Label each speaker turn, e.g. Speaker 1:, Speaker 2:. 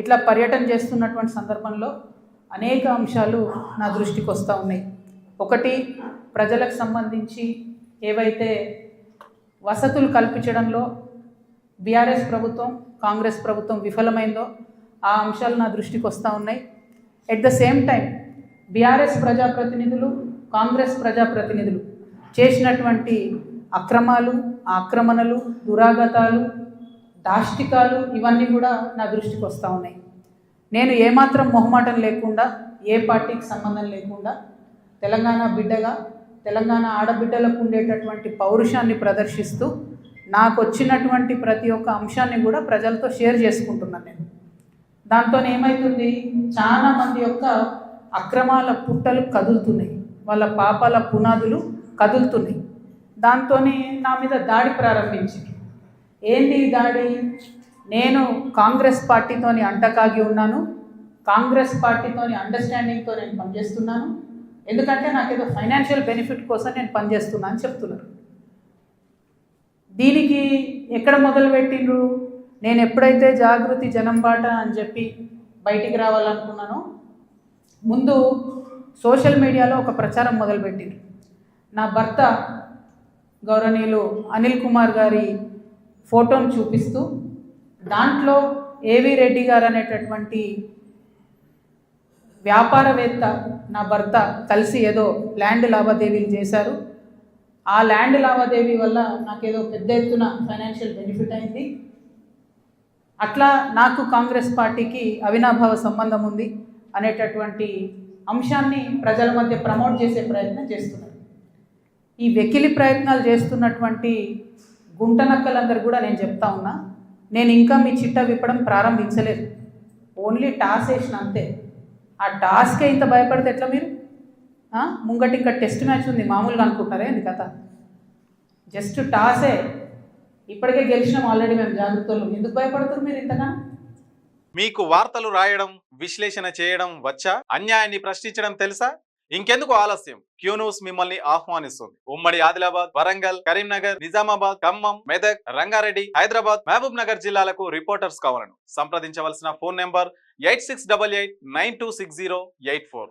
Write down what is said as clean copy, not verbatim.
Speaker 1: ఇట్లా పర్యటన చేస్తున్నటువంటి సందర్భంలో అనేక అంశాలు నా దృష్టికి వస్తూ ఉన్నాయి. ఒకటి, ప్రజలకు సంబంధించి ఏవైతే వసతులు కల్పించడంలో బీఆర్ఎస్ ప్రభుత్వం కాంగ్రెస్ ప్రభుత్వం విఫలమైందో ఆ అంశాలు నా దృష్టికి వస్తూ ఉన్నాయి. At the same time BRS ప్రజాప్రతినిధులు కాంగ్రెస్ ప్రజాప్రతినిధులు చేసినటువంటి అక్రమాలు ఆక్రమణలు దురాగతాలు దాష్టికాలు ఇవన్నీ కూడా నా దృష్టికి వస్తూ ఉన్నాయి. నేను ఏమాత్రం మొహమాటం లేకుండా ఏ పార్టీకి సంబంధం లేకుండా తెలంగాణ బిడ్డగా తెలంగాణ ఆడబిడ్డలకు ఉండేటటువంటి పౌరుషాన్ని ప్రదర్శిస్తూ నాకు వచ్చినటువంటి ప్రతి ఒక్క అంశాన్ని కూడా ప్రజలతో షేర్ చేసుకుంటున్నాను. నేను దాంతో ఏమవుతుంది, చాలామంది యొక్క అక్రమాల పుట్టలు కదులుతున్నాయి, వాళ్ళ పాపాల పునాదులు కదులుతున్నాయి. దాంతో నా మీద దాడి ప్రారంభించింది. ఏంటి దాడి? నేను కాంగ్రెస్ పార్టీతోని అంటకాగి ఉన్నాను, కాంగ్రెస్ పార్టీతోని అండర్స్టాండింగ్తో నేను పనిచేస్తున్నాను, ఎందుకంటే నాకేదో ఫైనాన్షియల్ బెనిఫిట్ కోసం నేను పనిచేస్తున్నా అని చెప్తున్నారు. దీనికి ఎక్కడ మొదలుపెట్టిండ్రు? నేను ఎప్పుడైతే జాగృతి జనం బాట అని చెప్పి బయటికి రావాలనుకున్నానో ముందు సోషల్ మీడియాలో ఒక ప్రచారం మొదలుపెట్టిండ్రు. నా భర్త గౌరవనీయులు అనిల్ కుమార్ గారి ఫోటోను చూపిస్తూ దాంట్లో ఏవి రెడ్డి గారు అనేటటువంటి వ్యాపారవేత్త నా భర్త కలిసి ఏదో ల్యాండ్ లావాదేవీలు చేశారు, ఆ ల్యాండ్ లావాదేవీ వల్ల నాకేదో పెద్ద ఎత్తున ఫైనాన్షియల్ బెనిఫిట్ అయింది, అట్లా నాకు కాంగ్రెస్ పార్టీకి అవినాభావ సంబంధం ఉంది అనేటటువంటి అంశాన్ని ప్రజల మధ్య ప్రమోట్ చేసే ప్రయత్నం చేస్తున్నారు. ఈ వెకిలి ప్రయత్నాలు చేస్తున్నటువంటి గుంటనక్కలందరూ కూడా నేను చెప్తా ఉన్నా, నేను ఇంకా మీ చిట్టా విప్పడం ప్రారంభించలేదు, ఓన్లీ టాస్ వేసిన అంతే. ఆ టాస్కే ఇంత భయపడితే ఎట్లా మీరు? ముంగటి ఇంకా టెస్ట్ మ్యాచ్ ఉంది, మామూలుగా అనుకుంటారే ఇది కథ, జస్ట్ టాసే. ఇప్పటికే గెలిచినాం ఆల్రెడీ మేము జాగ్రత్తలు, ఎందుకు భయపడుతున్నారు మీరు ఇంతగా?
Speaker 2: మీకు వార్తలు రాయడం విశ్లేషణ చేయడం వచ్చా? అన్యాయాన్ని ప్రశ్నించడం తెలుసా? ఇంకెందుకు ఆలస్యం? క్యూ న్యూస్ మిమ్మల్ని ఆహ్వానిస్తుంది. ఉమ్మడి ఆదిలాబాద్, వరంగల్, కరీంనగర్, నిజామాబాద్, ఖమ్మం, మెదక్, రంగారెడ్డి, హైదరాబాద్, మహబూబ్ నగర్ జిల్లాలకు రిపోర్టర్స్ కావాలను సంప్రదించవలసిన ఫోన్ నెంబర్ 8688926084.